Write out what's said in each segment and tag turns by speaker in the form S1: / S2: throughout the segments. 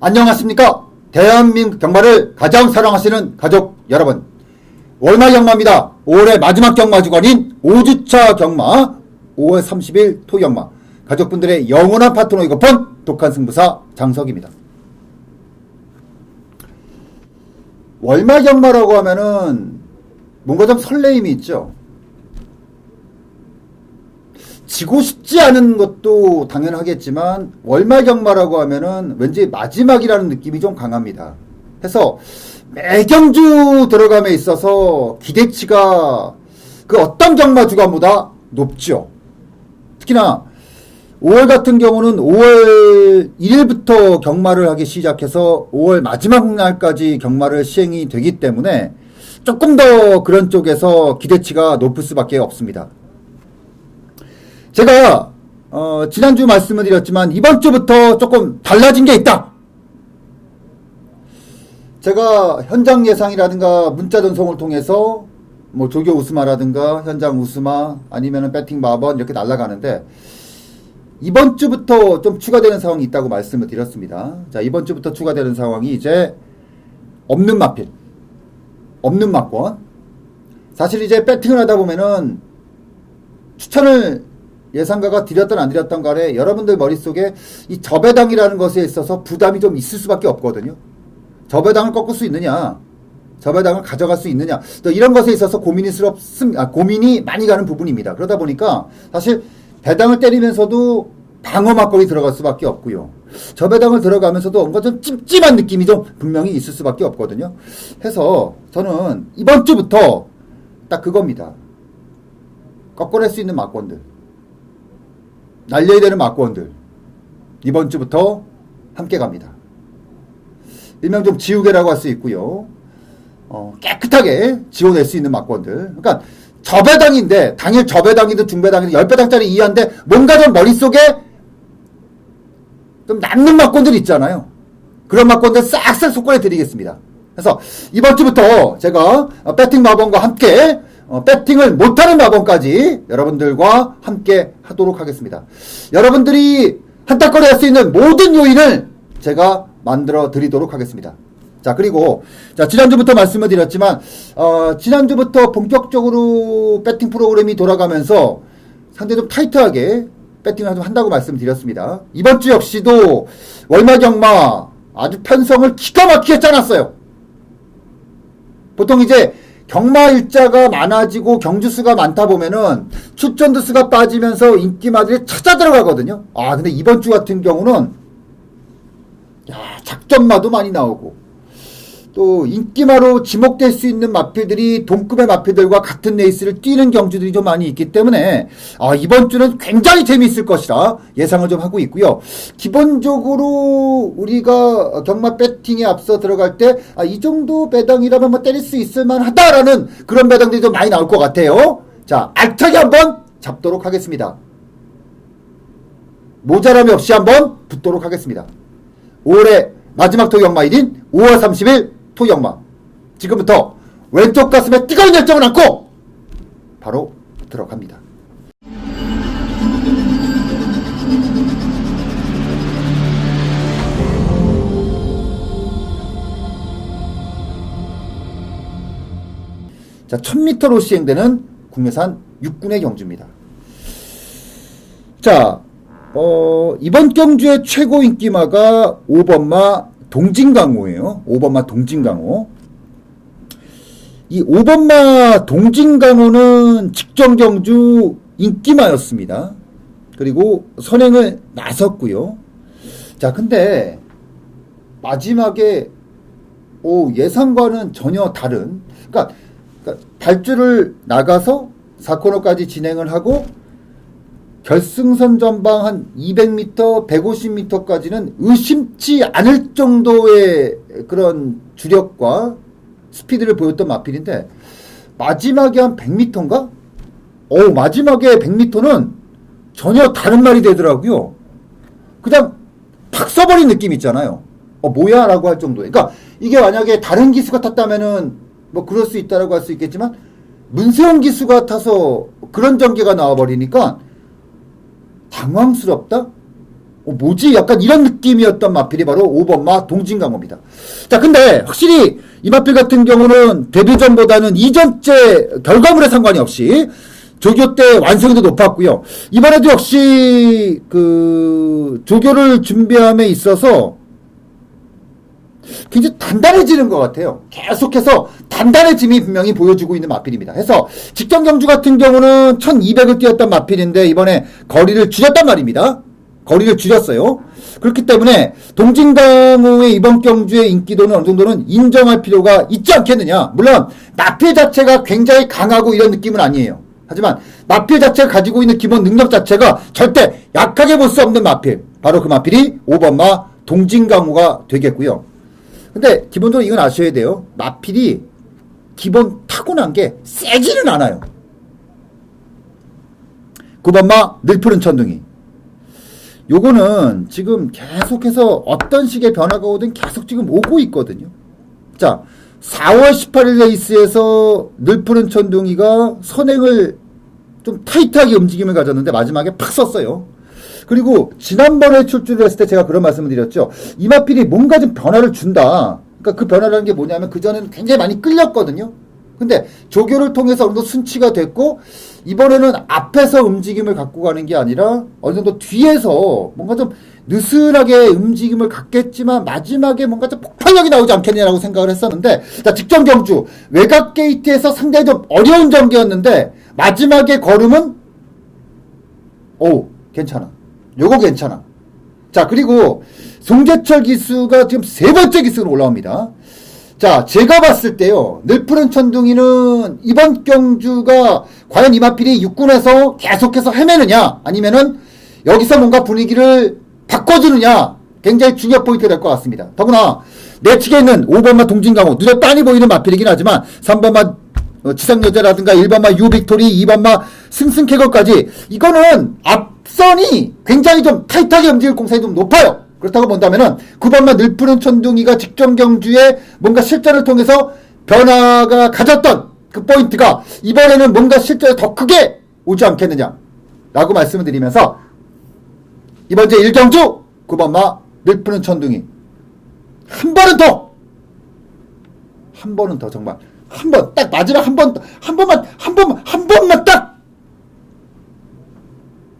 S1: 안녕하십니까. 대한민국 경마를 가장 사랑하시는 가족 여러분, 월말 경마입니다. 5월의 마지막 경마 주간인 5주차 경마 5월 30일 토경마, 가족분들의 영원한 파트너이고픈 독한 승부사 장석입니다. 월말 경마라고 하면은 뭔가 좀 설레임이 있죠. 지고 싶지 않은 것도 당연하겠지만 월말 경마라고 하면은 왠지 마지막이라는 느낌이 좀 강합니다. 해서 매 경주 들어감에 있어서 기대치가 그 어떤 경마 주간보다 높죠. 특히나 5월 같은 경우는 5월 1일부터 경마를 하기 시작해서 5월 마지막 날까지 경마를 시행이 되기 때문에 조금 더 그런 쪽에서 기대치가 높을 수밖에 없습니다. 제가 지난주 말씀을 드렸지만 이번 주부터 조금 달라진 게 있다. 제가 현장 예상이라든가 문자 전송을 통해서 뭐 조교 우스마라든가 현장 우스마 아니면은 배팅 마번 이렇게 날아가는데, 이번 주부터 좀 추가되는 상황이 있다고 말씀을 드렸습니다. 자, 이번 주부터 추가되는 상황이 이제 없는 마필, 없는 마권. 사실 이제 배팅을 하다 보면은 추천을 예상가가 드렸던 안 드렸던 간에 여러분들 머릿속에 이 저배당이라는 것에 있어서 부담이 좀 있을 수밖에 없거든요. 저배당을 꺾을 수 있느냐, 저배당을 가져갈 수 있느냐, 또 이런 것에 있어서 고민이 많이 가는 부분입니다. 그러다 보니까 사실 배당을 때리면서도 방어 막걸리 들어갈 수밖에 없고요. 저배당을 들어가면서도 뭔가 좀 찜찜한 느낌이 좀 분명히 있을 수밖에 없거든요. 해서 저는 이번 주부터 딱 그겁니다. 꺾어낼 수 있는 막권들, 날려야 되는 막권들, 이번 주부터 함께 갑니다. 일명 좀 지우개라고 할 수 있고요. 깨끗하게 지워낼 수 있는 막권들. 그러니까 저배당인데, 당일 저배당이든 중배당이든 10배당짜리 이하인데 뭔가 좀 머릿속에 좀 남는 막권들 있잖아요. 그런 막권들 싹싹 속거내 드리겠습니다. 그래서 이번 주부터 제가 배팅 마번과 함께 배팅을 못하는 마번까지 여러분들과 함께 하도록 하겠습니다. 여러분들이 한타거리 할 수 있는 모든 요인을 제가 만들어 드리도록 하겠습니다. 자, 그리고 자, 지난주부터 말씀을 드렸지만 지난주부터 본격적으로 배팅 프로그램이 돌아가면서 상당히 좀 타이트하게 배팅을 좀 한다고 말씀드렸습니다. 이번 주 역시도 월말 경마 아주 편성을 기가 막히게 짜놨어요. 보통 이제 경마 일자가 많아지고 경주수가 많다 보면은 출전두 수가 빠지면서 인기마들이 찾아 들어가거든요. 근데 이번 주 같은 경우는 작전마도 많이 나오고, 또 인기마로 지목될 수 있는 마필들이 동급의 마필들과 같은 레이스를 뛰는 경주들이 좀 많이 있기 때문에 이번 주는 굉장히 재미있을 것이라 예상을 좀 하고 있고요. 기본적으로 우리가 경마 배팅에 앞서 들어갈 때 이 정도 배당이라면 뭐 때릴 수 있을 만하다라는 그런 배당들이 좀 많이 나올 것 같아요. 자, 알차게 한번 잡도록 하겠습니다. 모자람이 없이 한번 붙도록 하겠습니다. 5월의 마지막 토경마일인 5월 30일 토경마, 지금부터 왼쪽 가슴에 뜨거운 열정을 안고 바로 들어갑니다. 자, 1000m로 시행되는 국내산 6군의 경주입니다. 자, 이번 경주의 최고 인기마가 5번마 동진강호예요. 5번마 동진강호. 이 5번마 동진강호는 직전 경주 인기마였습니다. 그리고 선행을 나섰고요. 자, 근데 마지막에 예상과는 전혀 다른, 그러니까 발주를 나가서 4코너까지 진행을 하고 결승선 전방 한 200m, 150m까지는 의심치 않을 정도의 그런 주력과 스피드를 보였던 마필인데, 마지막에 한 100m인가? 마지막에 100m는 전혀 다른 말이 되더라고요. 그냥 팍 써버린 느낌 있잖아요. 뭐야? 라고 할 정도에. 그러니까 이게 만약에 다른 기수가 탔다면은 뭐 그럴 수 있다라고 할 수 있겠지만, 문세영 기수가 타서 그런 전개가 나와버리니까 당황스럽다? 뭐지? 약간 이런 느낌이었던 마필이 바로 5번마 동진강호입니다. 자, 근데 확실히 이 마필 같은 경우는 데뷔전보다는 이전째 결과물에 상관이 없이 조교 때 완성도 높았고요. 이번에도 역시 그 조교를 준비함에 있어서 굉장히 단단해지는 것 같아요. 계속해서 단단해짐이 분명히 보여주고 있는 마필입니다. 해서 직전 경주 같은 경우는 1200을 뛰었던 마필인데 이번에 거리를 줄였단 말입니다. 거리를 줄였어요. 그렇기 때문에 동진강호의 이번 경주의 인기도는 어느 정도는 인정할 필요가 있지 않겠느냐. 물론 마필 자체가 굉장히 강하고 이런 느낌은 아니에요. 하지만 마필 자체가 가지고 있는 기본 능력 자체가 절대 약하게 볼 수 없는 마필, 바로 그 마필이 5번마 동진강호가 되겠고요. 근데 기본적으로 이건 아셔야 돼요. 마필이 기본 타고난 게 세지는 않아요. 9번마 늘푸른 천둥이. 요거는 지금 계속해서 어떤 식의 변화가 오든 계속 지금 오고 있거든요. 자, 4월 18일 레이스에서 늘푸른 천둥이가 선행을 좀 타이트하게 움직임을 가졌는데 마지막에 팍 썼어요. 그리고 지난번에 출주를 했을 때 제가 그런 말씀을 드렸죠. 이 마필이 뭔가 좀 변화를 준다. 그러니까 그 변화라는 게 뭐냐면 그전에는 굉장히 많이 끌렸거든요. 근데 조교를 통해서 어느 정도 순치가 됐고 이번에는 앞에서 움직임을 갖고 가는 게 아니라 어느 정도 뒤에서 뭔가 좀 느슨하게 움직임을 갖겠지만 마지막에 뭔가 좀 폭발력이 나오지 않겠냐라고 생각을 했었는데, 자, 직전 경주 외곽 게이트에서 상당히 좀 어려운 전개였는데 마지막에 걸음은 괜찮아. 요거 괜찮아. 자, 그리고 송재철 기수가 지금 세 번째 기수로 올라옵니다. 자, 제가 봤을 때요, 늘푸른 천둥이는 이번 경주가 과연 이 마필이 육군에서 계속해서 헤매느냐, 아니면은 여기서 뭔가 분위기를 바꿔주느냐, 굉장히 중요한 포인트가 될 것 같습니다. 더구나 내측에 있는 5번마 동진강호, 눈에 빤히 보이는 마필이긴 하지만 3번마 지상여자라든가 1번마 유빅토리, 2번마 승승캐거까지 이거는 앞선이 굉장히 좀 타이트하게 움직일 공산이 좀 높아요. 그렇다고 본다면은 9번마 늘푸른 천둥이가 직전 경주에 뭔가 실전을 통해서 변화가 가졌던 그 포인트가 이번에는 뭔가 실전에 더 크게 오지 않겠느냐 라고 말씀을 드리면서 이번 제 1경주 9번마 늘푸른 천둥이 한 번은 더 정말 한 번 딱 마지막 한 번만 딱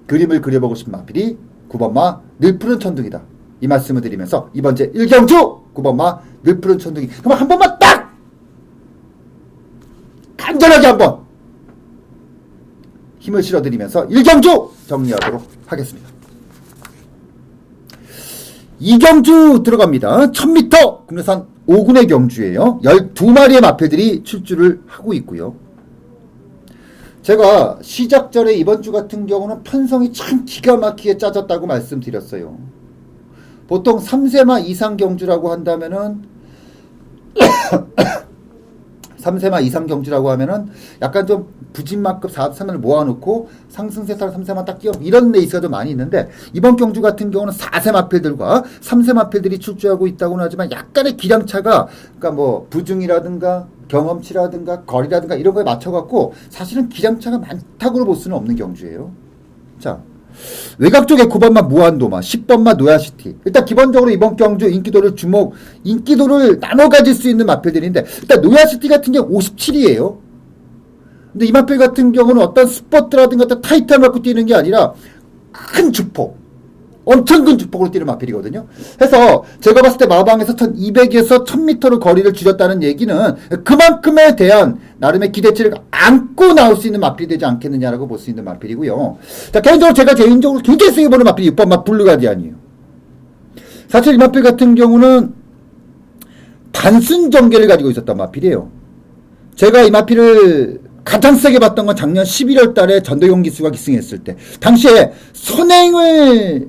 S1: 그림을 그려보고 싶은 마필이 9번마 늘푸른 천둥이다. 이 말씀을 드리면서 이번 제 1경주 9번마 늘푸른 천둥이 그럼 한 번만 딱 간절하게 한번 힘을 실어드리면서 1경주 정리하도록 하겠습니다. 2경주 들어갑니다. 1000m 국내산 5군의 경주예요. 12마리의 마필들이 출주를 하고 있고요. 제가 시작 전에 이번 주 같은 경우는 편성이 참 기가 막히게 짜졌다고 말씀드렸어요. 보통 3세마 이상 경주라고 한다면은 3세마 이상 경주라고 하면은 약간 좀 부진만급 4세마를 모아놓고 상승세타로 3세마 딱 끼워 이런 레이스가 좀 많이 있는데 이번 경주 같은 경우는 4세마필들과 3세마필들이 출주하고 있다고는 하지만 약간의 기량차가 그러니까 뭐 부중이라든가 경험치라든가 거리라든가 이런 거에 맞춰갖고 사실은 기량차가 많다고 볼 수는 없는 경주예요. 자, 외곽 쪽에 9번마 무한도마, 10번마 노야시티. 일단 기본적으로 이번 경주 인기도를 나눠 가질 수 있는 마필들인데 일단 노야시티 같은 경우 57이에요. 근데 이 마필 같은 경우는 어떤 스포트라든가 어떤 타이트함 갖고 뛰는 게 아니라 큰 주폭, 엄청 큰 주폭으로 뛰는 마필이거든요. 해서 제가 봤을 때 마방에서 1200에서 1000m로 거리를 줄였다는 얘기는 그만큼에 대한 나름의 기대치를 안고 나올 수 있는 마필이 되지 않겠느냐라고 볼 수 있는 마필이고요. 자, 제가 개인적으로 굉장히 세게 보는 마필이 6번마 블루가디안이에요. 사실 이 마필 같은 경우는 단순 전개를 가지고 있었던 마필이에요. 제가 이 마필을 가장 세게 봤던 건 작년 11월 달에 전대용 기수가 기승했을 때 당시에 선행을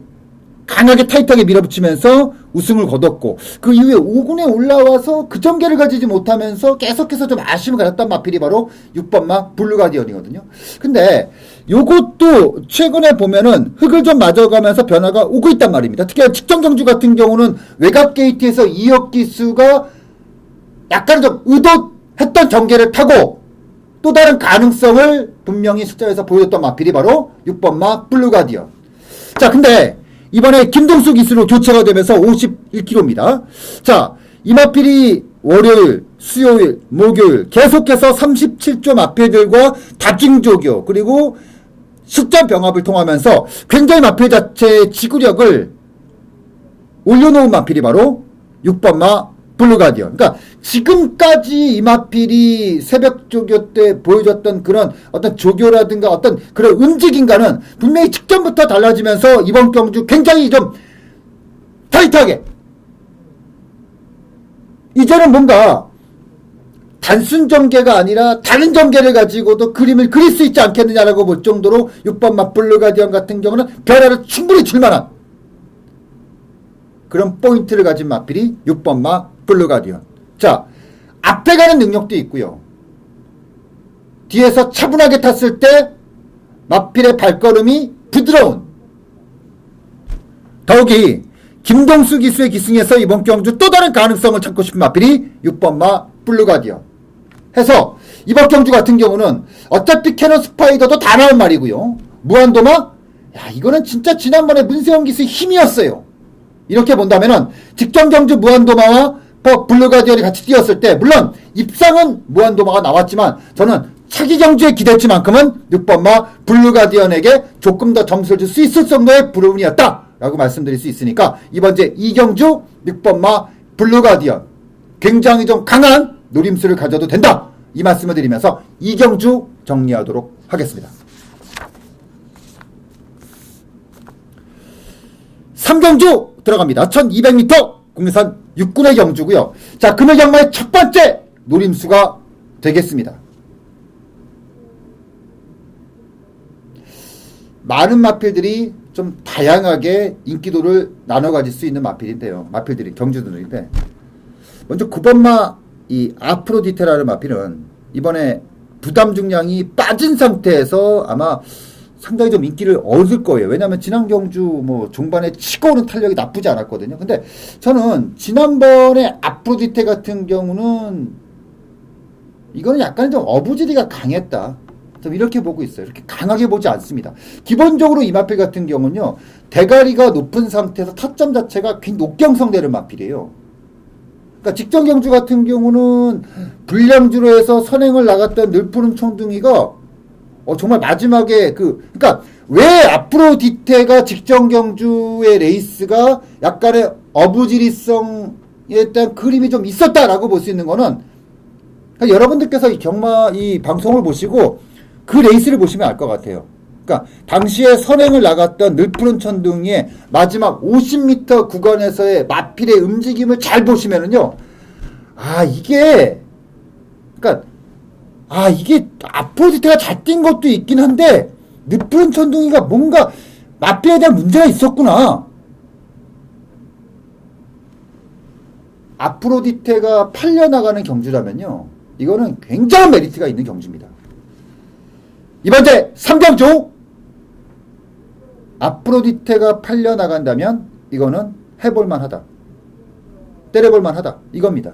S1: 강하게 타이트하게 밀어붙이면서 우승을 거뒀고 그 이후에 5군에 올라와서 그 전개를 가지지 못하면서 계속해서 좀 아쉬움을 가졌던 마필이 바로 6번마 블루가디언이거든요. 근데 요것도 최근에 보면은 흙을 좀 맞아가면서 변화가 오고 있단 말입니다. 특히 직전 경주 같은 경우는 외곽 게이트에서 이혁 기수가 약간 좀 의도했던 전개를 타고 또 다른 가능성을 분명히 실전에서 보여줬던 마필이 바로 6번마 블루가디언. 자, 근데 이번에 김동수 기수로 교체가 되면서 51kg입니다. 자, 이마필이 월요일, 수요일, 목요일 계속해서 37조 마필들과 다중조교 그리고 숫자 병합을 통하면서 굉장히 마필 자체의 지구력을 올려놓은 마필이 바로 6번마 블루가디언. 그러니까 지금까지 이마필이 새벽 조교 때 보여줬던 그런 어떤 조교라든가 어떤 그런 움직임과는 분명히 직전부터 달라지면서 이번 경주 굉장히 좀 타이트하게 이제는 뭔가 단순 전개가 아니라 다른 전개를 가지고도 그림을 그릴 수 있지 않겠느냐라고 볼 정도로 6번마 블루가디언 같은 경우는 변화를 충분히 줄 만한 그런 포인트를 가진 마필이 6번마 블루가디언. 자, 앞에 가는 능력도 있고요. 뒤에서 차분하게 탔을 때 마필의 발걸음이 부드러운, 더욱이 김동수 기수의 기승에서 이번 경주 또 다른 가능성을 찾고 싶은 마필이 6번마 블루가디언 해서 이번 경주 같은 경우는 어차피 캐논 스파이더도 다 나온 말이고요. 무한도마? 야, 이거는 진짜 지난번에 문세영 기수의 힘이었어요. 이렇게 본다면은 직전 경주 무한도마와 블루가디언이 같이 뛰었을 때 물론 입상은 무한도마가 나왔지만 저는 차기 경주에 기대치만큼은 6번마 블루가디언에게 조금 더 점수를 줄 수 있을 정도의 부분이었다 라고 말씀드릴 수 있으니까 이번 제 2경주 6번마 블루가디언 굉장히 좀 강한 노림수를 가져도 된다 이 말씀을 드리면서 2경주 정리하도록 하겠습니다. 3경주 들어갑니다. 1200m 국내산 6군의 경주고요. 자, 금일 경마의 첫 번째 노림수가 되겠습니다. 많은 마필들이 좀 다양하게 인기도를 나눠 가질 수 있는 마필인데요. 마필들이 경주들인데 먼저 9번마 이 아프로디테라는 마필은 이번에 부담 중량이 빠진 상태에서 아마 상당히 좀 인기를 얻을 거예요. 왜냐하면 지난 경주 뭐 종반에 치고 오는 탄력이 나쁘지 않았거든요. 근데 저는 지난번에 아프로디테 같은 경우는 이거는 약간 좀 어부지리가 강했다. 좀 이렇게 보고 있어요. 이렇게 강하게 보지 않습니다. 기본적으로 이 마필 같은 경우는요. 대가리가 높은 상태에서 타점 자체가 굉장히 높게 형성되는 마필이에요. 그러니까 직전 경주 같은 경우는 불량주로 해서 선행을 나갔던 늘푸른 청둥이가 정말 마지막에 그러니까 왜 아프로디테가 직전 경주의 레이스가 약간의 어부지리성에 대한 그림이 좀 있었다라고 볼 수 있는 거는 그러니까 여러분들께서 이 방송을 보시고 그 레이스를 보시면 알 것 같아요. 그러니까 당시에 선행을 나갔던 늘푸른 천둥이의 마지막 50m 구간에서의 마필의 움직임을 잘 보시면은요. 이게 아프로디테가 잘 뛴 것도 있긴 한데 늘푸른 천둥이가 뭔가 마필에 대한 문제가 있었구나. 아프로디테가 팔려나가는 경주라면요. 이거는 굉장한 메리트가 있는 경주입니다. 이번 제 3경주 아프로디테가 팔려나간다면 이거는 해볼만하다. 때려볼만하다. 이겁니다.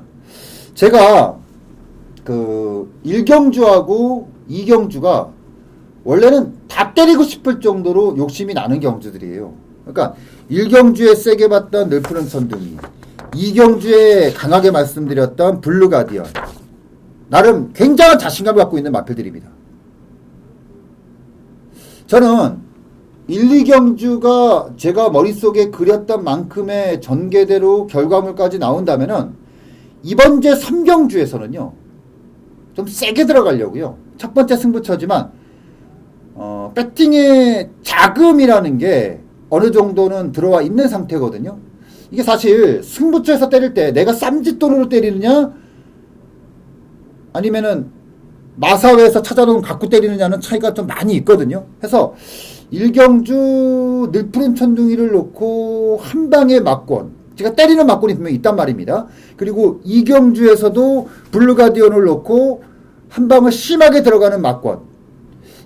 S1: 제가 1경주하고 2경주가 원래는 다 때리고 싶을 정도로 욕심이 나는 경주들이에요. 그러니까 1경주에 세게 봤던 늘푸른 천둥이 2경주에 강하게 말씀드렸던 블루가디언 나름 굉장한 자신감을 갖고 있는 마필들입니다. 저는 1, 2경주가 제가 머릿속에 그렸던 만큼의 전개대로 결과물까지 나온다면은 이번 제 3경주에서는요. 좀 세게 들어가려고요. 첫 번째 승부처지만 배팅의 자금이라는 게 어느 정도는 들어와 있는 상태거든요. 이게 사실 승부처에서 때릴 때 내가 쌈짓돈으로 때리느냐 아니면은 마사회에서 찾아놓은 갖고 때리느냐는 차이가 좀 많이 있거든요. 해서 1경주 늘푸른 천둥이를 놓고 한 방에 막권 제가 때리는 막권이 분명히 있단 말입니다. 그리고 2경주에서도 블루가디언을 놓고 한 방을 심하게 들어가는 막권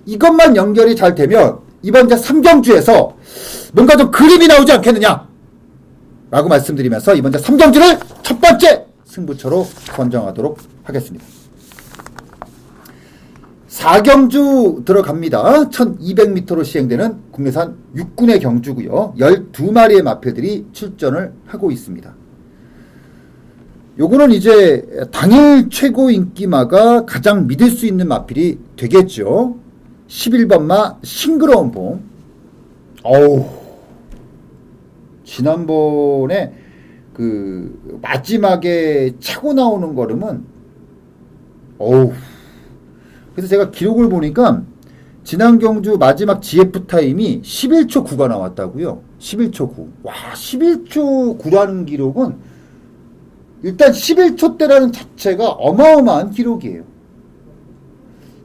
S1: 이것만 연결이 잘 되면 이번 제 3경주에서 뭔가 좀 그림이 나오지 않겠느냐 라고 말씀드리면서 이번 제 3경주를 첫 번째 승부처로 선정하도록 하겠습니다. 4경주 들어갑니다. 1200m로 시행되는 국내산 6군의 경주고요. 12마리의 마패들이 출전을 하고 있습니다. 요거는 이제 당일 최고 인기마가 가장 믿을 수 있는 마필이 되겠죠. 11번마 싱그러운 봄. 어우, 지난번에 그 마지막에 차고 나오는 걸음은 어우. 그래서 제가 기록을 보니까 지난 경주 마지막 GF 타임이 11초 9가 나왔다고요. 11초 9. 와, 11초 9라는 기록은 일단 11초대라는 자체가 어마어마한 기록이에요.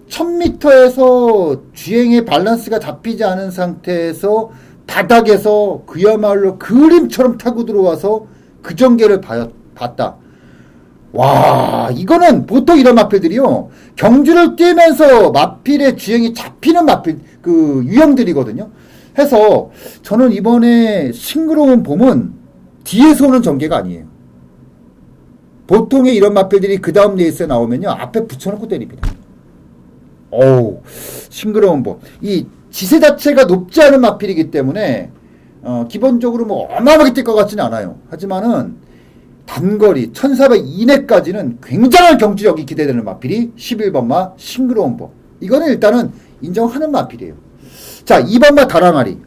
S1: 1000m에서 주행의 밸런스가 잡히지 않은 상태에서 바닥에서 그야말로 그림처럼 타고 들어와서 그 전개를 봤다. 와, 이거는 보통 이런 마필들이요, 경주를 뛰면서 마필의 주행이 잡히는 마필, 그 유형들이거든요. 해서 저는 이번에 싱그러운 봄은 뒤에서 오는 전개가 아니에요. 보통의 이런 마필들이 그 다음 레이스에 나오면요, 앞에 붙여놓고 때립니다. 어우, 싱그러운 봄. 이 지세 자체가 높지 않은 마필이기 때문에 기본적으로 뭐 어마어마하게 뛸 것 같지는 않아요. 하지만은 단거리 1400 이내까지는 굉장한 경주력이 기대되는 마필이 11번마 싱그러운 봄. 이거는 일단은 인정하는 마필이에요. 자, 2번마 다랑아리.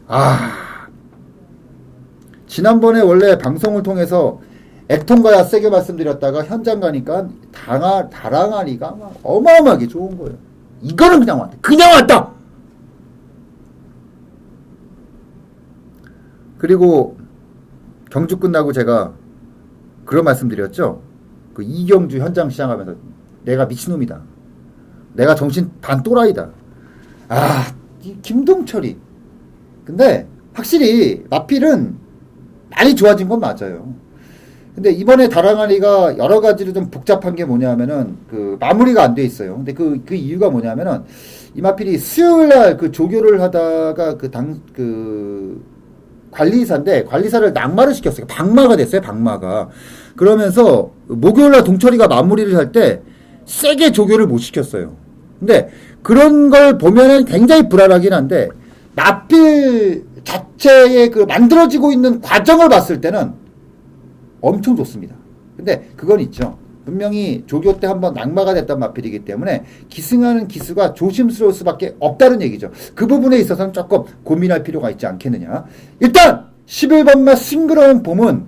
S1: 지난번에 원래 방송을 통해서 액통가야 세게 말씀드렸다가 현장 가니까 다랑아리가 막 어마어마하게 좋은 거예요. 이거는 그냥 왔다. 그냥 왔다! 그리고 경주 끝나고 제가 그런 말씀드렸죠. 그 이경주 현장 시작하면서 내가 미친놈이다. 내가 정신 반 또라이다. 이 김동철이. 근데 확실히 마필은 많이 좋아진 건 맞아요. 근데 이번에 다랑아리가 여러 가지로 좀 복잡한 게 뭐냐면은 그 마무리가 안 돼 있어요. 근데 그 이유가 뭐냐면은 이 마필이 수요일 날 그 조교를 하다가 관리사인데 관리사를 낙마를 시켰어요. 박마가 됐어요. 박마가. 그러면서 목요일날 동철이가 마무리를 할 때 세게 조교를 못 시켰어요. 근데 그런 걸 보면은 굉장히 불안하긴 한데 마필 자체의 그 만들어지고 있는 과정을 봤을 때는 엄청 좋습니다. 근데 그건 있죠. 분명히 조교 때 한번 낙마가 됐던 마필이기 때문에 기승하는 기수가 조심스러울 수밖에 없다는 얘기죠. 그 부분에 있어서는 조금 고민할 필요가 있지 않겠느냐. 일단 11번마 싱그러운 봄은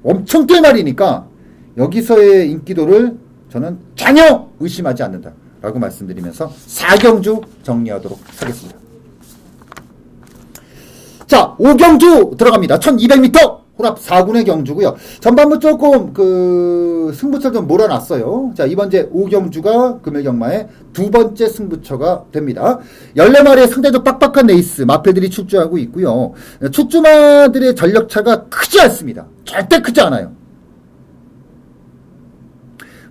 S1: 엄청 뛸 말이니까 여기서의 인기도를 저는 전혀 의심하지 않는다 라고 말씀드리면서 4경주 정리하도록 하겠습니다. 자, 5경주 들어갑니다. 1200m 혼합 4군의 경주고요. 전반부 조금 승부처를 좀 몰아놨어요. 자, 이번 제 5경주가 금일경마의 두 번째 승부처가 됩니다. 14마리의 상대도 빡빡한 레이스 마패들이 출주하고 있고요. 출주마들의 전력차가 크지 않습니다. 절대 크지 않아요.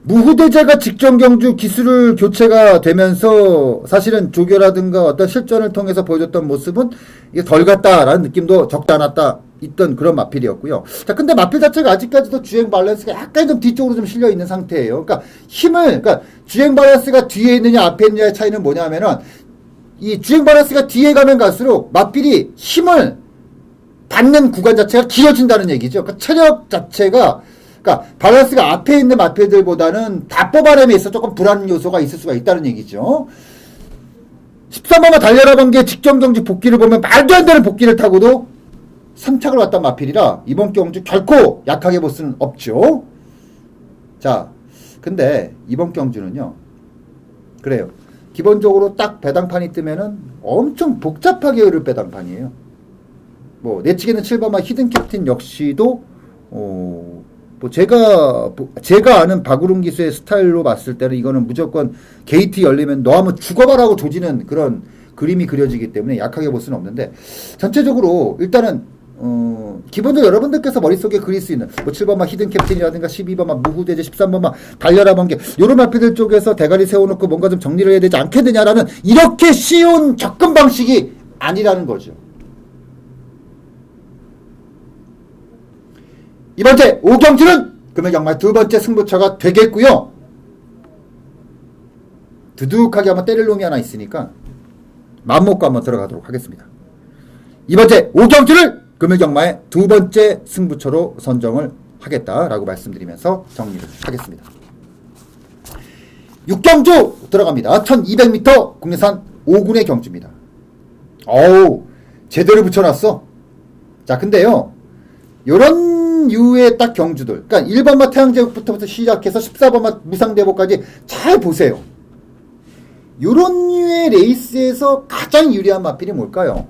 S1: 무후대제가 직전 경주 기술을 교체가 되면서 사실은 조교라든가 어떤 실전을 통해서 보여줬던 모습은 이게 덜 같다라는 느낌도 적지 않았다 있던 그런 마필이었고요. 자, 근데 마필 자체가 아직까지도 주행 밸런스가 약간 좀 뒤쪽으로 좀 실려 있는 상태예요. 그러니까 그러니까 주행 밸런스가 뒤에 있느냐 앞에 있느냐의 차이는 뭐냐면은 이 주행 밸런스가 뒤에 가면 갈수록 마필이 힘을 받는 구간 자체가 길어진다는 얘기죠. 그러니까 체력 자체가 그러니까 밸런스가 앞에 있는 마필들보다는 다 뽑아냄에 있어 조금 불안 요소가 있을 수가 있다는 얘기죠. 13번마 달려라 번개 직전 경주 복귀를 보면 말도 안 되는 복귀를 타고도 3착을 왔던 마필이라 이번 경주 결코 약하게 볼 수는 없죠. 자, 근데 이번 경주는요, 그래요. 기본적으로 딱 배당판이 뜨면은 엄청 복잡하게 흐를 배당판이에요. 뭐 내치기는 7번마 히든 캡틴 역시도 뭐 제가 아는 박우릉 기수의 스타일로 봤을 때는 이거는 무조건 게이트 열리면 너 한번 죽어봐라고 조지는 그런 그림이 그려지기 때문에 약하게 볼 수는 없는데, 전체적으로 일단은 기본적으로 여러분들께서 머릿속에 그릴 수 있는 뭐 7번마 히든 캡틴이라든가 12번마 무후대제 13번마 달려라 번개 요런 마필들 쪽에서 대가리 세워놓고 뭔가 좀 정리를 해야 되지 않겠느냐라는 이렇게 쉬운 접근 방식이 아니라는 거죠. 이번째 5경주는 금일경마 두 번째 승부처가 되겠고요. 두둑하게 한번 때릴 놈이 하나 있으니까 맘먹고 한번 들어가도록 하겠습니다. 이번째 5경주를 금일경마의 두 번째 승부처로 선정을 하겠다라고 말씀드리면서 정리를 하겠습니다. 6경주 들어갑니다. 1200m 국내산 5군의 경주입니다. 어우, 제대로 붙여놨어. 자, 근데요, 요런 류의 딱 경주들, 그러니까 1번마 태양제국부터 시작해서 14번마 무상대보까지 잘 보세요. 요런 류의 레이스에서 가장 유리한 마필이 뭘까요?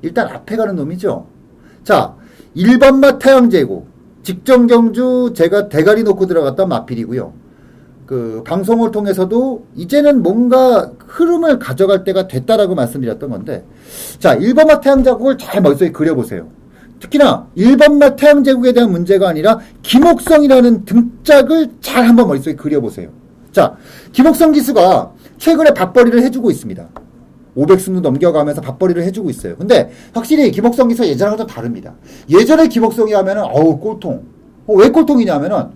S1: 일단 앞에 가는 놈이죠. 자, 1번마 태양제국 직전경주 제가 대가리 놓고 들어갔던 마필이고요. 그 방송을 통해서도 이제는 뭔가 흐름을 가져갈 때가 됐다라고 말씀드렸던 건데, 자, 1번마 태양제국을 잘 머릿속에 그려보세요. 특히나 1번마 태양제국에 대한 문제가 아니라 김옥성이라는 등짝을 잘 한번 머릿속에 그려보세요. 자, 김옥성 기수가 최근에 밥벌이를 해주고 있습니다. 500승도 넘겨가면서 밥벌이를 해주고 있어요. 근데 확실히 김옥성 기수가 예전하고 좀 다릅니다. 예전에 김옥성이 하면은 어우 꼴통. 왜 꼴통이냐면은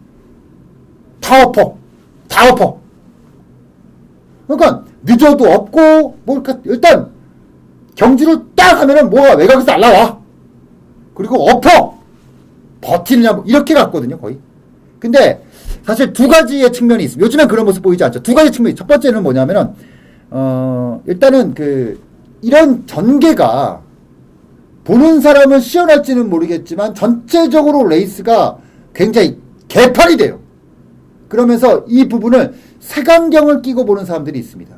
S1: 다 엎어. 그러니까 늦어도 없고 뭐 일단 경주를 딱 하면은 뭐가 외곽에서 날라와. 그리고 엎어. 버티느냐 뭐 이렇게 갔거든요, 거의. 근데 사실 두 가지의 측면이 있습니다. 요즘엔 그런 모습 보이지 않죠. 두 가지 측면이. 첫 번째는 뭐냐면은 일단은 이런 전개가 보는 사람은 시원할지는 모르겠지만 전체적으로 레이스가 굉장히 개판이 돼요. 그러면서 이 부분을 색안경을 끼고 보는 사람들이 있습니다.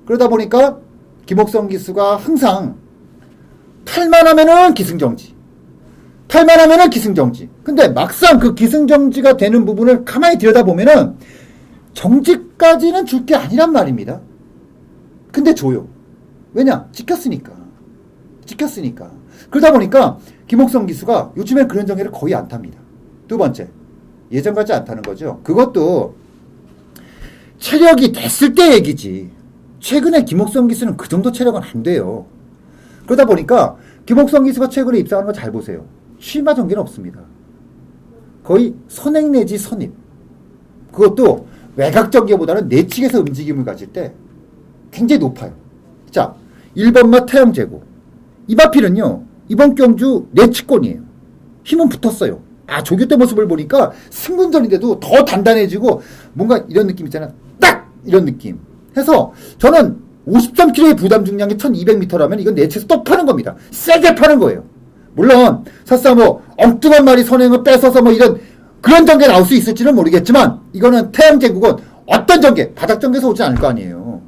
S1: 그러다 보니까 김옥성 기수가 항상 탈만 하면은 기승정지. 근데 막상 그 기승정지가 되는 부분을 가만히 들여다보면은 정지까지는 줄 게 아니란 말입니다. 근데 줘요. 왜냐? 찍혔으니까. 그러다 보니까 김옥성 기수가 요즘엔 그런 정의를 거의 안 탑니다. 두 번째, 예전 같지 않다는 거죠. 그것도 체력이 됐을 때 얘기지. 최근에 김옥성 기수는 그 정도 체력은 안 돼요. 그러다 보니까 김옥성 기수가 최근에 입상하는 거 잘 보세요. 취마 전개는 없습니다. 거의 선행 내지 선입. 그것도 외곽 전개보다는 내측에서 움직임을 가질 때 굉장히 높아요. 자, 1번마 태양제국. 이 마필은요, 이번 경주 내측권이에요. 힘은 붙었어요. 아, 조교 때 모습을 보니까 승분전인데도 더 단단해지고 뭔가 이런 느낌 있잖아요. 딱! 이런 느낌. 해서 저는 53kg의 부담 중량이 1200m라면 이건 내측에서 또 파는 겁니다. 세게 파는 거예요. 물론 설사 뭐 엉뚱한 말이 선행을 뺏어서 뭐 이런 그런 전개 나올 수 있을지는 모르겠지만 이거는 태양제국은 어떤 전개, 바닥 전개에서 오지 않을 거 아니에요.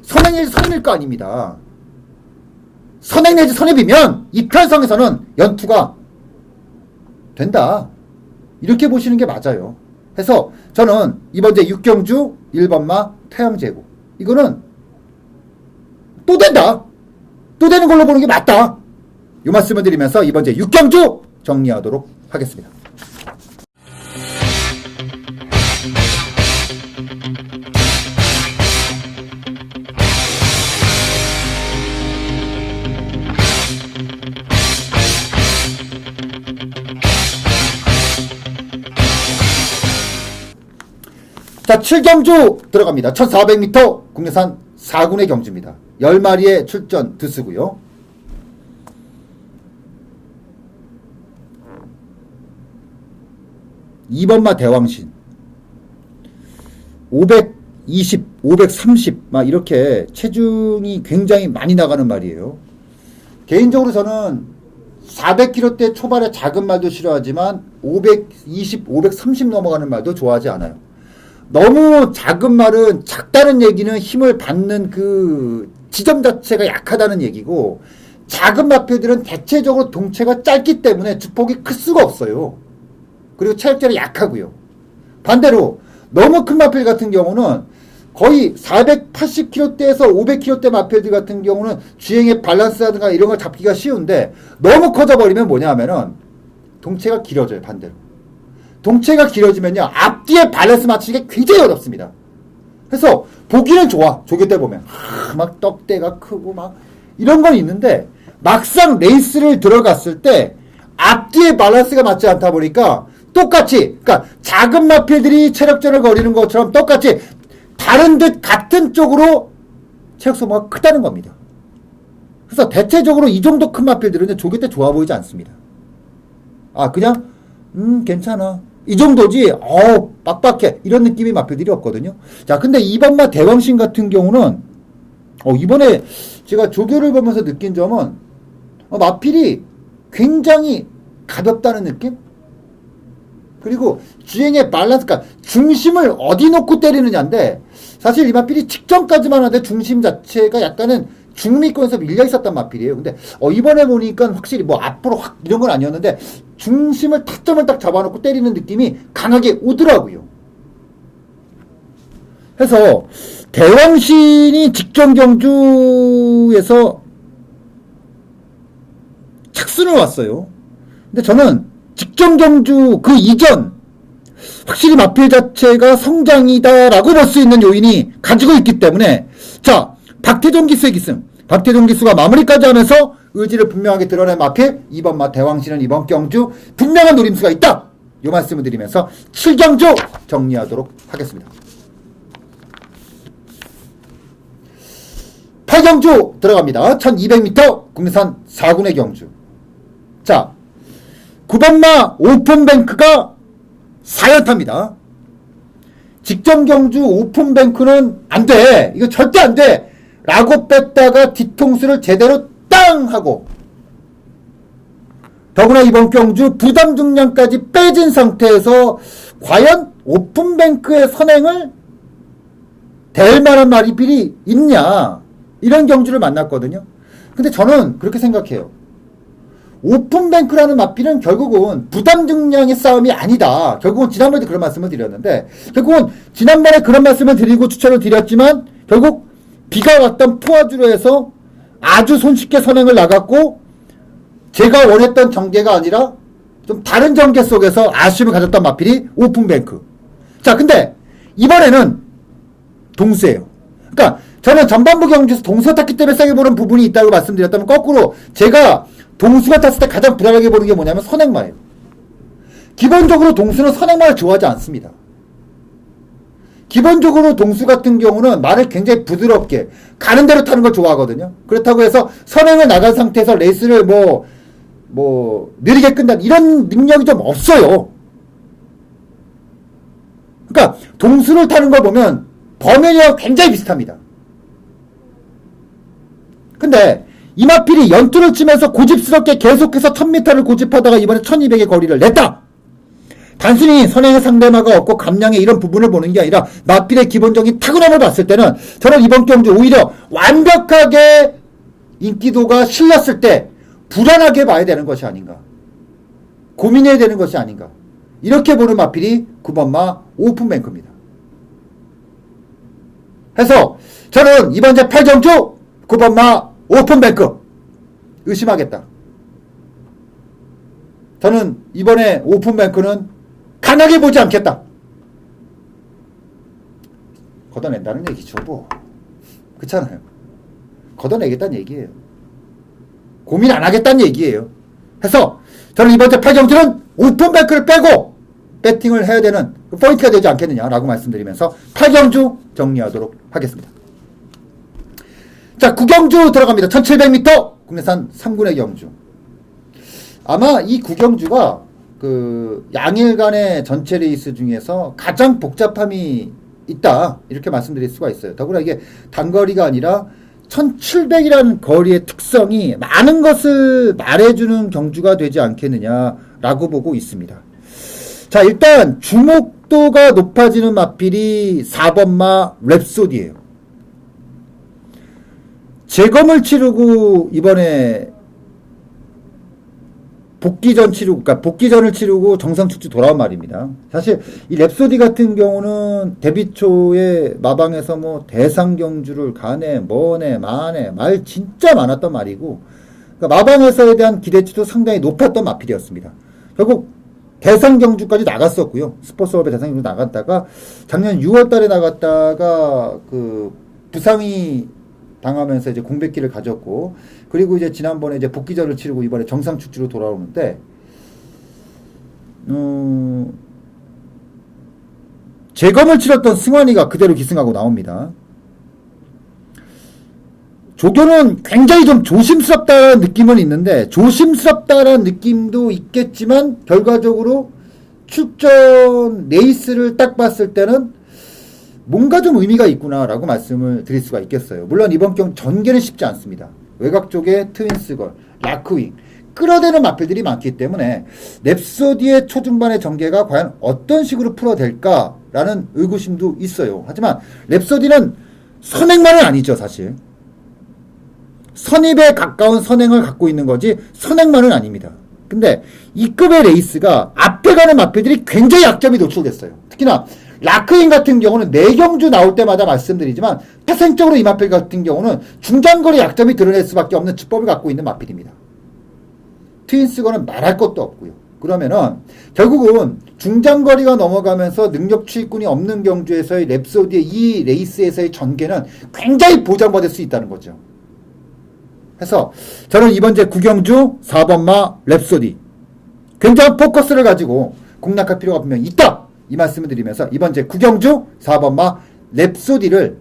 S1: 선행 내지 선입일 거 아닙니다. 선행 내지 선입이면 이 편성에서는 연투가 된다. 이렇게 보시는 게 맞아요. 해서 저는 이번 제 6경주 1번마 태양제국 이거는 또 된다. 또 되는 걸로 보는 게 맞다. 이 말씀을 드리면서 이번 제 6경주 정리하도록 하겠습니다. 자, 7경주 들어갑니다. 1400m 국내산 4군의 경주입니다. 10마리의 출전 드스고요. 이번마 대왕신 520, 530 막 이렇게 체중이 굉장히 많이 나가는 말이에요. 개인적으로 저는 400kg대 초반의 작은 말도 싫어하지만 520, 530 넘어가는 말도 좋아하지 않아요. 너무 작은 말은 작다는 얘기는 힘을 받는 그 지점 자체가 약하다는 얘기고, 작은 마필들은 대체적으로 동체가 짧기 때문에 주폭이 클 수가 없어요. 그리고 체력적으로 약하고요. 반대로 너무 큰 마필 같은 경우는 거의 480kg대에서 500kg대 마필들 같은 경우는 주행의 밸런스라든가 이런 걸 잡기가 쉬운데, 너무 커져버리면 뭐냐 하면은 동체가 길어져요. 반대로 동체가 길어지면요 앞뒤에 밸런스 맞추기가 굉장히 어렵습니다. 그래서 보기는 좋아. 조교 때 보면 막 떡대가 크고 막 이런 건 있는데, 막상 레이스를 들어갔을 때 앞뒤에 밸런스가 맞지 않다 보니까 똑같이, 그러니까 작은 마필들이 체력전을 벌이는 것처럼 똑같이 다른 듯 같은 쪽으로 체력 소모가 크다는 겁니다. 그래서 대체적으로 이 정도 큰 마필들은 조교 때 좋아 보이지 않습니다. 아, 그냥 괜찮아, 이 정도지 빡빡해, 이런 느낌의 마필들이 없거든요. 자, 근데 이번마 대왕신 같은 경우는 이번에 제가 조교를 보면서 느낀 점은 마필이 굉장히 가볍다는 느낌? 그리고 주행의 밸런스, 그러니까 중심을 어디 놓고 때리느냐인데, 사실 이 마필이 직전까지만 하는데 중심 자체가 약간은 중미권에서 밀려 있었단 마필이에요. 근데 이번에 보니까 확실히 뭐 앞으로 확 이런 건 아니었는데 중심을 타점을 딱 잡아놓고 때리는 느낌이 강하게 오더라고요. 해서 대왕신이 직전 경주에서 착순을 왔어요. 근데 저는 직전 경주 그 이전 확실히 마필 자체가 성장이다라고 볼 수 있는 요인이 가지고 있기 때문에, 자, 박태종 기수의 기승, 박태종 기수가 마무리까지 하면서 의지를 분명하게 드러낸 마필, 이번 마 대왕신은 이번 경주 분명한 노림수가 있다, 이 말씀을 드리면서 7경주 정리하도록 하겠습니다. 8경주 들어갑니다. 1200m 국내산 4군의 경주. 자, 9번마 오픈뱅크가 4연타입니다. 직전 경주 오픈뱅크는 안 돼, 이거 절대 안 돼 라고 뺐다가 뒤통수를 제대로 땅 하고, 더구나 이번 경주 부담 중량까지 빼진 상태에서 과연 오픈뱅크의 선행을 될 만한 마리필이 있냐, 이런 경주를 만났거든요. 근데 저는 그렇게 생각해요. 오픈뱅크라는 마필은 결국은 부담 중량의 싸움이 아니다. 결국은 지난번에도 그런 말씀을 드렸는데, 결국은 지난번에 그런 말씀을 드리고 추천을 드렸지만 결국 비가 왔던 포화주로 해서 아주 손쉽게 선행을 나갔고, 제가 원했던 전개가 아니라 좀 다른 전개 속에서 아쉬움을 가졌던 마필이 오픈뱅크. 자, 근데 이번에는 동수예요. 그러니까 저는 전반부 경주에서 동수가 탔기 때문에 세게 보는 부분이 있다고 말씀드렸다면, 거꾸로 제가 동수가 탔을 때 가장 불안하게 보는 게 뭐냐면 선행마예요. 기본적으로 동수는 선행마를 좋아하지 않습니다. 기본적으로 동수 같은 경우는 말을 굉장히 부드럽게 가는 대로 타는 걸 좋아하거든요. 그렇다고 해서 선행을 나간 상태에서 레이스를 느리게 끈다, 이런 능력이 좀 없어요. 그러니까 동수를 타는 걸 보면 범현이와 굉장히 비슷합니다. 근데 이마필이 연투를 치면서 고집스럽게 계속해서 1000m를 고집하다가 이번에 1200의 거리를 냈다. 단순히 선행의 상대마가 없고 감량의 이런 부분을 보는 게 아니라 마필의 기본적인 타고남을 봤을 때는 저는 이번 경주 오히려 완벽하게 인기도가 실렸을 때 불안하게 봐야 되는 것이 아닌가, 고민해야 되는 것이 아닌가, 이렇게 보는 마필이 9번마 오픈뱅크입니다. 해서 저는 이번 제 8경주 9번마 오픈뱅크 의심하겠다. 저는 이번에 오픈뱅크는 강하게 보지 않겠다. 걷어낸다는 얘기죠, 뭐. 그렇잖아요. 걷어내겠다는 얘기예요. 고민 안 하겠다는 얘기예요. 해서 저는 이번 주 8경주는 오픈뱅크를 빼고 배팅을 해야 되는 포인트가 되지 않겠느냐라고 말씀드리면서 8경주 정리하도록 하겠습니다. 자, 9경주 들어갑니다. 1700m 국내산 3군의 경주. 아마 이 9경주가 그 양일간의 전체 레이스 중에서 가장 복잡함이 있다, 이렇게 말씀드릴 수가 있어요. 더구나 이게 단거리가 아니라 1700이라는 거리의 특성이 많은 것을 말해주는 경주가 되지 않겠느냐라고 보고 있습니다. 자, 일단 주목도가 높아지는 마필이 4번마 랩소디예요. 재검을 치르고 이번에 복귀전을 치르고 정상 출주 돌아온 말입니다. 사실 이 랩소디 같은 경우는 데뷔 초에 마방에서 뭐 대상 경주를 가네, 뭐네, 마네, 말 진짜 많았던 말이고, 그러니까 마방에서에 대한 기대치도 상당히 높았던 마필이었습니다. 결국 대상 경주까지 나갔었고요. 스포츠업의 대상 경주 나갔다가 작년 6월달에 나갔다가 그 부상이 당하면서 이제 공백기를 가졌고, 그리고 이제 지난번에 이제 복귀전을 치르고 이번에 정상 출주로 재검을 치렀던 승환이가 그대로 기승하고 나옵니다. 조교는 굉장히 좀 조심스럽다는 느낌은 있는데, 조심스럽다는 느낌도 있겠지만 결과적으로 출전 레이스를 딱 봤을 때는 뭔가 좀 의미가 있구나라고 말씀을 드릴 수가 있겠어요. 물론 이번 경 전개는 쉽지 않습니다. 외곽 쪽에 트윈스걸, 라크윙 끌어대는 마필들이 많기 때문에 랩소디의 초중반의 전개가 과연 어떤 식으로 풀어댈까라는 의구심도 있어요. 하지만 랩소디는 선행만은 아니죠, 사실. 선입에 가까운 선행을 갖고 있는 거지 선행만은 아닙니다. 근데 이 급의 레이스가 앞에 가는 마필들이 굉장히 약점이 노출됐어요. 특히나 라크인 같은 경우는 내경주 나올 때마다 말씀드리지만 태생적으로 이 마필 같은 경우는 중장거리 약점이 드러낼 수밖에 없는 주법을 갖고 있는 마필입니다. 트윈스건은 말할 것도 없고요. 그러면은 결국은 중장거리가 넘어가면서 능력 추이꾼이 없는 경주에서의 랩소디의 이 레이스에서의 전개는 굉장히 보장받을 수 있다는 거죠. 그래서 저는 이번 제 구경주 4번마 랩소디 굉장한 포커스를 가지고 공략할 필요가 분명히 있다, 이 말씀을 드리면서 이번 제 구경주 4번마 랩소디를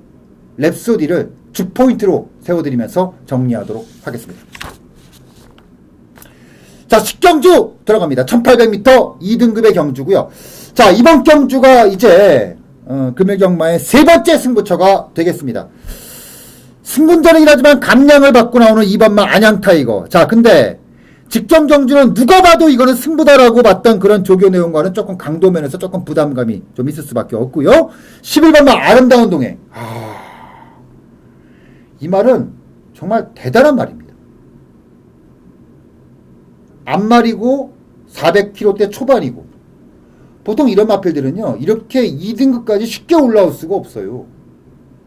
S1: 주포인트로 세워드리면서 정리하도록 하겠습니다. 자, 10경주 들어갑니다. 1800m 2등급의 경주고요. 자, 이번 경주가 이제 금일경마의 세 번째 승부처가 되겠습니다. 승분전이긴 하지만 감량을 받고 나오는 2번마 안양타이거. 자, 근데 직전 경주는 누가 봐도 이거는 승부다라고 봤던 그런 조교 내용과는 조금 강도면에서 조금 부담감이 좀 있을 수밖에 없고요. 11번마 아름다운 동행. 이 말은 정말 대단한 말입니다. 앞말이고 400kg대 초반이고, 보통 이런 마필들은요 이렇게 2등급까지 쉽게 올라올 수가 없어요.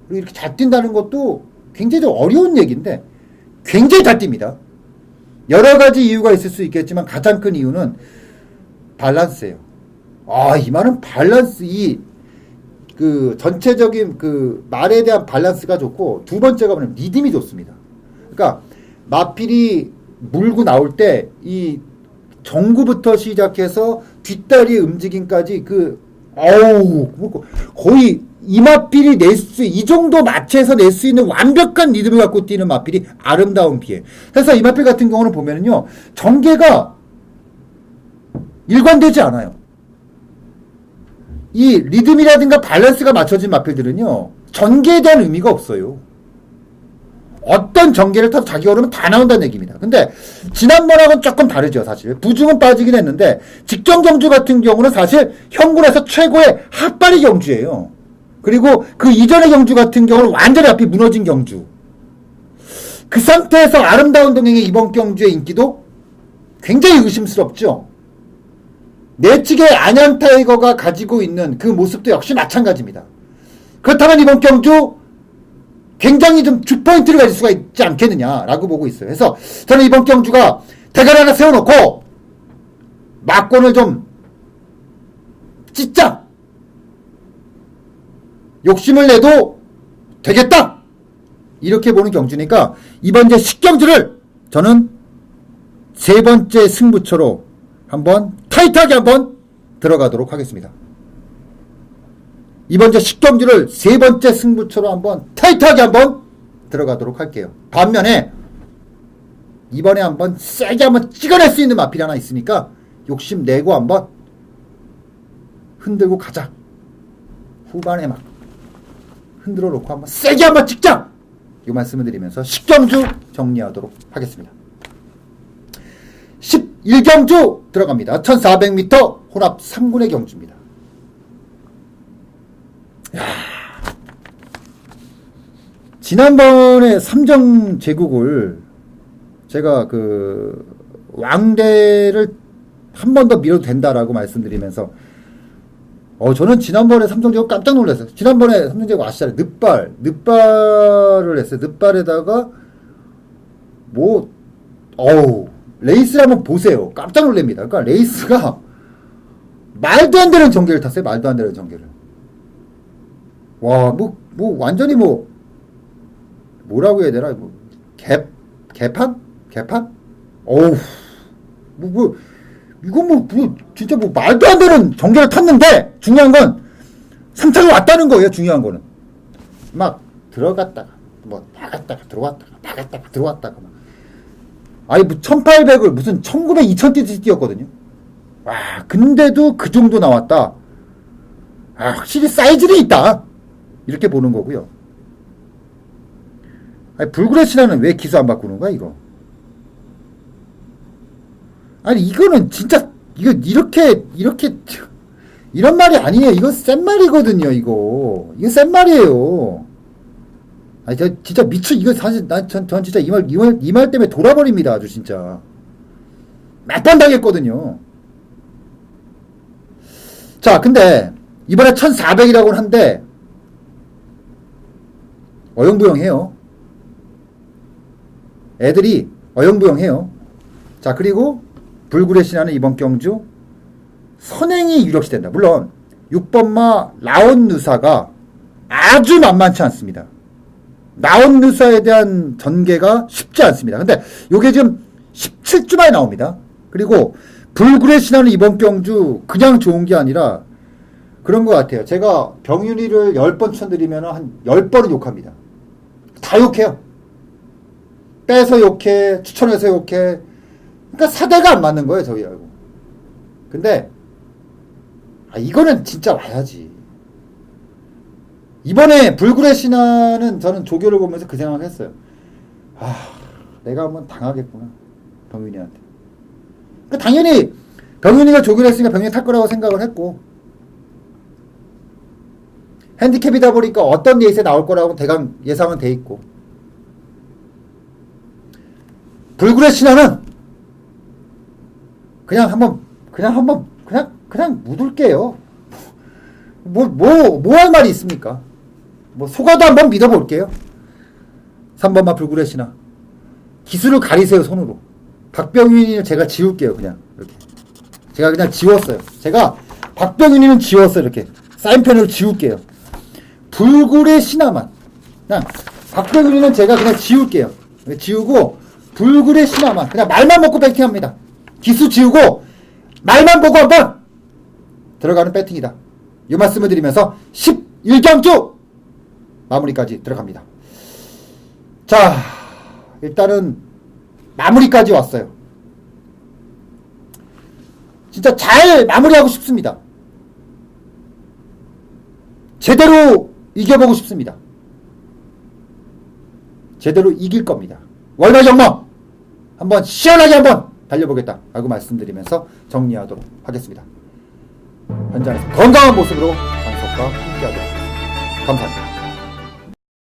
S1: 그리고 이렇게 잘 뛴다는 것도 굉장히 좀 어려운 얘기인데 굉장히 잘 뜁니다. 여러 가지 이유가 있을 수 있겠지만 가장 큰 이유는 밸런스예요. 이 말은 밸런스, 그 전체적인 그 말에 대한 밸런스가 좋고, 두 번째가 뭐냐면 리듬이 좋습니다. 그러니까 마필이 물고 나올 때 이 정구부터 시작해서 뒷다리의 움직임까지 거의 이 마필이 이 정도 마체에서 낼 수 있는 완벽한 리듬을 갖고 뛰는 마필이 아름다운 비에. 그래서 이 마필 같은 경우는 보면은요, 전개가 일관되지 않아요. 이 리듬이라든가 밸런스가 맞춰진 마필들은요, 전개에 대한 의미가 없어요. 어떤 전개를 타도 자기 걸으면 다 나온다는 얘기입니다. 근데 지난번하고는 조금 다르죠, 사실. 부중은 빠지긴 했는데 직전 경주 같은 경우는 사실 현군에서 최고의 핫바리 경주예요. 그리고 그 이전의 경주 같은 경우는 완전히 앞이 무너진 경주. 그 상태에서 아름다운 동행의 이번 경주의 인기도 굉장히 의심스럽죠. 내측의 안양타이거가 가지고 있는 그 모습도 역시 마찬가지입니다. 그렇다면 이번 경주 굉장히 좀 주포인트를 가질 수가 있지 않겠느냐라고 보고 있어요. 그래서 저는 이번 경주가 대가리 하나 세워놓고 막권을 좀 찢자, 욕심을 내도 되겠다, 이렇게 보는 경주니까 이번 제 10경주를 저는 세 번째 승부처로 한번 타이트하게 한번 들어가도록 하겠습니다. 이번 제 10경주를 세 번째 승부처로 한번 타이트하게 한번 들어가도록 할게요. 반면에 이번에 한번 세게 한번 찍어낼 수 있는 마필이 하나 있으니까 욕심내고 한번 흔들고 가자. 후반에 막 흔들어 놓고 한번 세게 한번 찍자, 이 말씀을 드리면서 10경주 정리하도록 하겠습니다. 11경주 들어갑니다. 1400m 혼합 3군의 경주입니다. 지난번에 삼정 제국을 제가 그 왕대를 한 번 더 밀어도 된다라고 말씀드리면서 저는 지난번에 삼정 제국 깜짝 놀랐어요. 지난번에 삼정 제국 아시잖아요. 늪발을 했어요. 늪발에다가 레이스를 한번 보세요. 깜짝 놀랍니다. 그러니까 레이스가 말도 안 되는 전개를 탔어요. 말도 안 되는 전개를. 완전히 뭐라고 해야 되나? 개판? 진짜 말도 안 되는 전개를 탔는데, 중요한 건 3타가 왔다는 거예요. 중요한 거는. 막 들어갔다가 뭐 나갔다가 들어왔다가 나갔다가 들어왔다가 막. 아니 뭐 1800을 무슨 1900, 2000 뛰었거든요. 와, 근데도 그 정도 나왔다. 아, 확실히 사이즈는 있다. 이렇게 보는 거고요. 아니, 불그레시나는 왜 기수 안 바꾸는 거야, 이거? 아니, 이거는 진짜, 이런 말이 아니에요. 이거 센 말이거든요, 이거. 이거 센 말이에요. 아니, 저 진짜 이거 사실, 전 진짜 이 말 때문에 돌아버립니다, 아주 진짜. 몇 번 당했거든요. 자, 근데, 이번에 1400이라고는 한데, 어영부영해요. 애들이 어영부영해요. 자, 그리고 불구레시나는 이번 경주 선행이 유력시 된다. 물론 6번마 라온누사가 아주 만만치 않습니다. 라온누사에 대한 전개가 쉽지 않습니다. 근데 요게 지금 17주 만에 나옵니다. 그리고 불구레시나는 이번 경주 그냥 좋은 게 아니라 그런 것 같아요. 제가 병윤이를 10번 추천드리면 한 10번은 욕합니다. 다 욕해요. 빼서 욕해, 추천해서 욕해. 그러니까 사대가 안 맞는 거예요, 저희하고. 근데, 이거는 진짜 와야지. 이번에 불굴의 신화는 저는 조교를 보면서 그 생각을 했어요. 내가 한번 당하겠구나. 병윤이한테. 그러니까 당연히, 병윤이가 조교를 했으니까 병윤이 탈 거라고 생각을 했고, 핸디캡이다 보니까 어떤 레이스에 나올 거라고 대강 예상은 돼 있고, 불굴의 신화는 그냥 한번 묻을게요. 뭐 할 말이 있습니까? 뭐 속아도 한번 믿어볼게요. 3번마 불굴의 신화. 기술을 가리세요, 손으로. 박병윤이는 제가 지울게요, 그냥. 이렇게. 제가 그냥 지웠어요. 제가 박병윤이는 지웠어요, 이렇게. 사인펜으로 지울게요. 불굴의 신화만. 그냥 박병윤이는 제가 그냥 지울게요. 지우고 불굴의 신화만. 그냥 말만 먹고 배팅합니다. 기수 지우고 말만 보고 한번 들어가는 배팅이다. 이 말씀을 드리면서 11경주 마무리까지 들어갑니다. 자, 일단은 마무리까지 왔어요. 진짜 잘 마무리하고 싶습니다. 제대로 이겨보고 싶습니다. 제대로 이길 겁니다. 월말정모 한번 시원하게 한번 달려보겠다 라고 말씀드리면서 정리하도록 하겠습니다. 현장에서 건강한 모습으로 장석과 함께하도록 하겠습니다. 감사합니다.